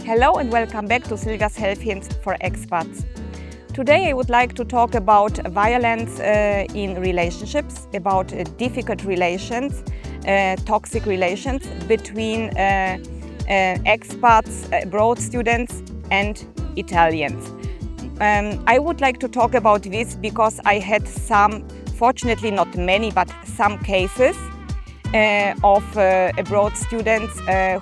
Hello and welcome back to Silvia's Health Hints for Expats. Today I would like to talk about violence in relationships, about difficult relations, toxic relations between expats, abroad students and Italians. I would like to talk about this because I had some, fortunately not many, but some cases of abroad students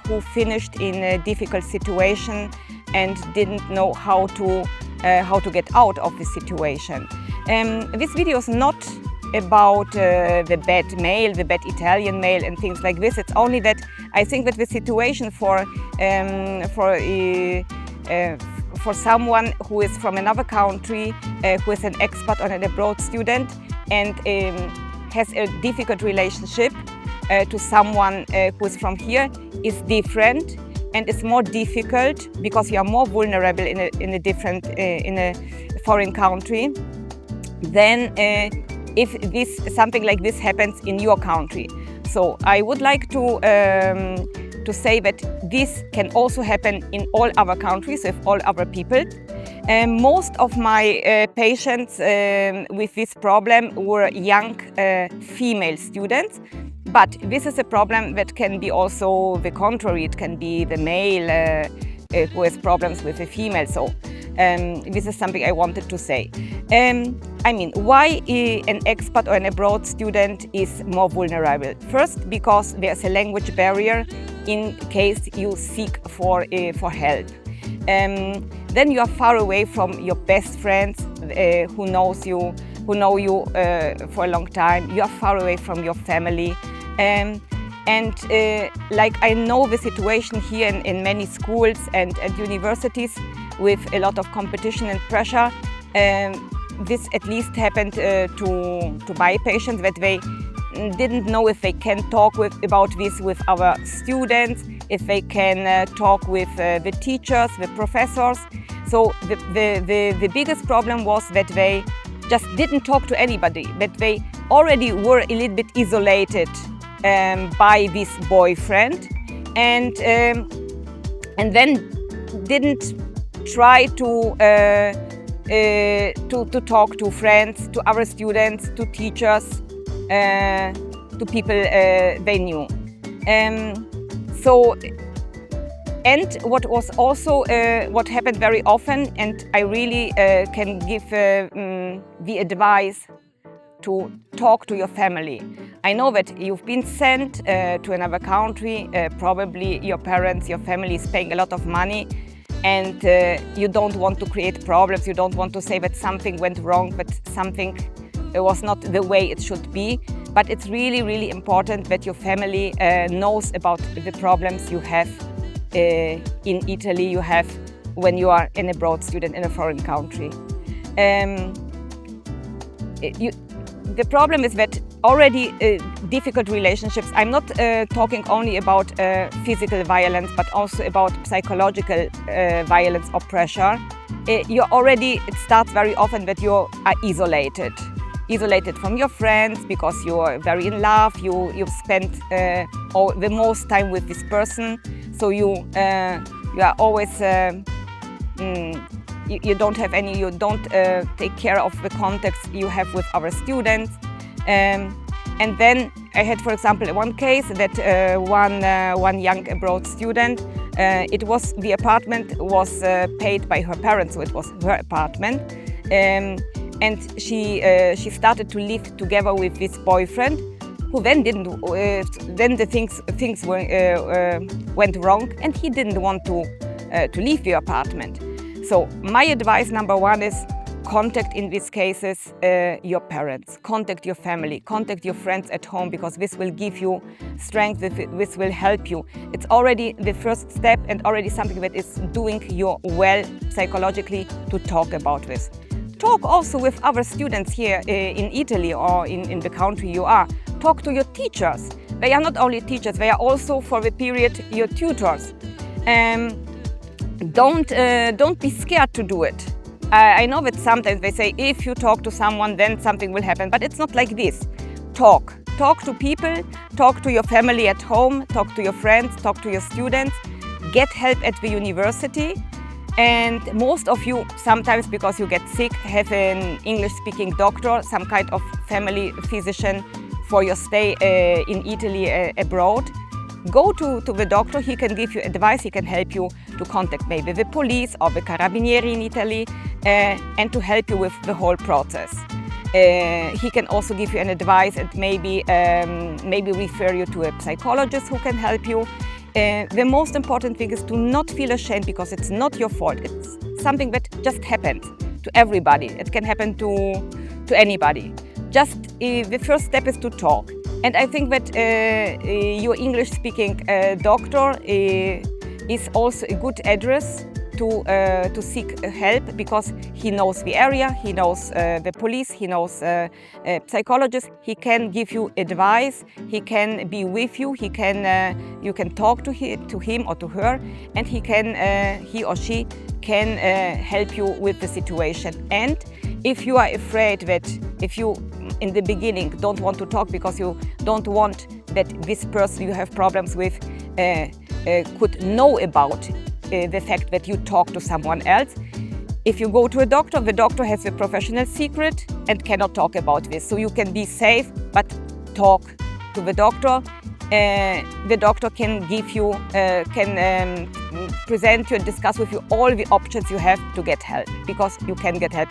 who finished in a difficult situation and didn't know how to get out of the situation. This video is not about the bad male, the bad Italian male and things like this. It's only that I think that the situation for someone who is from another country, who is an expat or an abroad student and has a difficult relationship to someone who is from here is different and it's more difficult because you are more vulnerable in a foreign country than if something like this happens in your country. So I would like to say that this can also happen in all other countries with all other people. Most of my patients with this problem were young female students. But this is a problem that can be also the contrary. It can be the male who has problems with the female. So this is something I wanted to say. I mean, why an expat or an abroad student is more vulnerable? First, because there's a language barrier in case you seek for help. Then you are far away from your best friends who know you for a long time. You are far away from your family. Like I know the situation here in many schools and universities with a lot of competition and pressure. This at least happened to my patients, that they didn't know if they can talk about this with our students, if they can talk with the teachers, the professors. So the biggest problem was that they just didn't talk to anybody, that they already were a little bit isolated by this boyfriend, and then didn't try to talk to friends, to other students, to teachers, to people they knew. And what was also what happened very often, and I really can give the advice to talk to your family. I know that you've been sent to another country, probably your parents, your family is paying a lot of money, and you don't want to create problems, you don't want to say that something went wrong, that something was not the way it should be. But it's really, really important that your family knows about the problems you have in Italy, you have when you are an abroad student in a foreign country. The problem is that already difficult relationships, I'm not talking only about physical violence, but also about psychological violence or pressure. It starts very often that you are isolated from your friends because you are very in love, you've spent the most time with this person, so you are always you don't take care of the contacts you have with other students. And then I had, for example, one case that one young abroad student, the apartment was paid by her parents, so it was her apartment. And she started to live together with this boyfriend, who then then the things went wrong, and he didn't want to leave the apartment. So my advice number one is contact in these cases your parents, contact your family, contact your friends at home, because this will give you strength, this will help you. It's already the first step and already something that is doing you well psychologically to talk about this. Talk also with other students here in Italy or in the country you are. Talk to your teachers. They are not only teachers, they are also for the period your tutors. Don't be scared to do it. I know that sometimes they say if you talk to someone then something will happen, but it's not like this. Talk to people, talk to your family at home, talk to your friends, talk to your students. get help at the university. And most of you, sometimes because you get sick, have an English-speaking doctor, some kind of family physician for your stay in Italy abroad. Go to the doctor, he can give you advice, he can help you to contact maybe the police or the Carabinieri in Italy and to help you with the whole process. He can also give you an advice and maybe refer you to a psychologist who can help you. The most important thing is to not feel ashamed because it's not your fault. It's something that just happened to everybody. It can happen to anybody. Just the first step is to talk. And I think that your English-speaking doctor is also a good address to seek help because he knows the area, he knows the police, he knows psychologists. He can give you advice, he can be with you, you can talk to him or to her, and he or she can help you with the situation. And if you are afraid that if you in the beginning don't want to talk because you don't want that this person you have problems with could know about the fact that you talk to someone else. If you go to a doctor, the doctor has a professional secret and cannot talk about this. So you can be safe, but talk to the doctor. The doctor can give you, present you and discuss with you all the options you have to get help, because you can get help.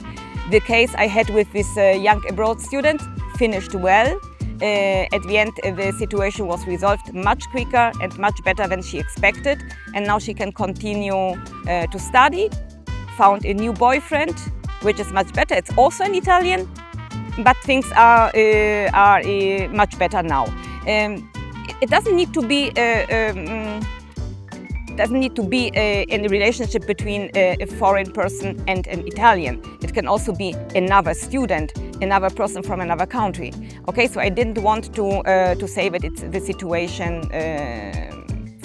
The case I had with this young abroad student finished well. At the end, the situation was resolved much quicker and much better than she expected. And now she can continue to study, found a new boyfriend, which is much better. It's also an Italian, but things are much better now. It doesn't need to be a relationship between a foreign person and an Italian. It can also be another student, another person from another country. Okay, so I didn't want to say that it's the situation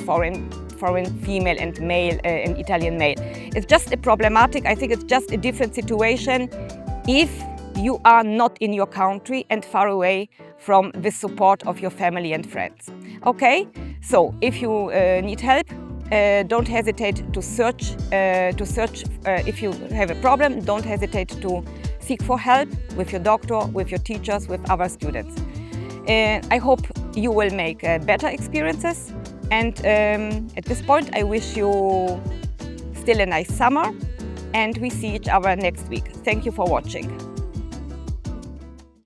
foreign female and male and Italian male. It's just a problematic. I think it's just a different situation if you are not in your country and far away from the support of your family and friends. Okay, so if you need help, don't hesitate to search. If you have a problem, don't hesitate to seek for help with your doctor, with your teachers, with other students. I hope you will make better experiences. And at this point, I wish you still a nice summer, and we see each other next week. Thank you for watching.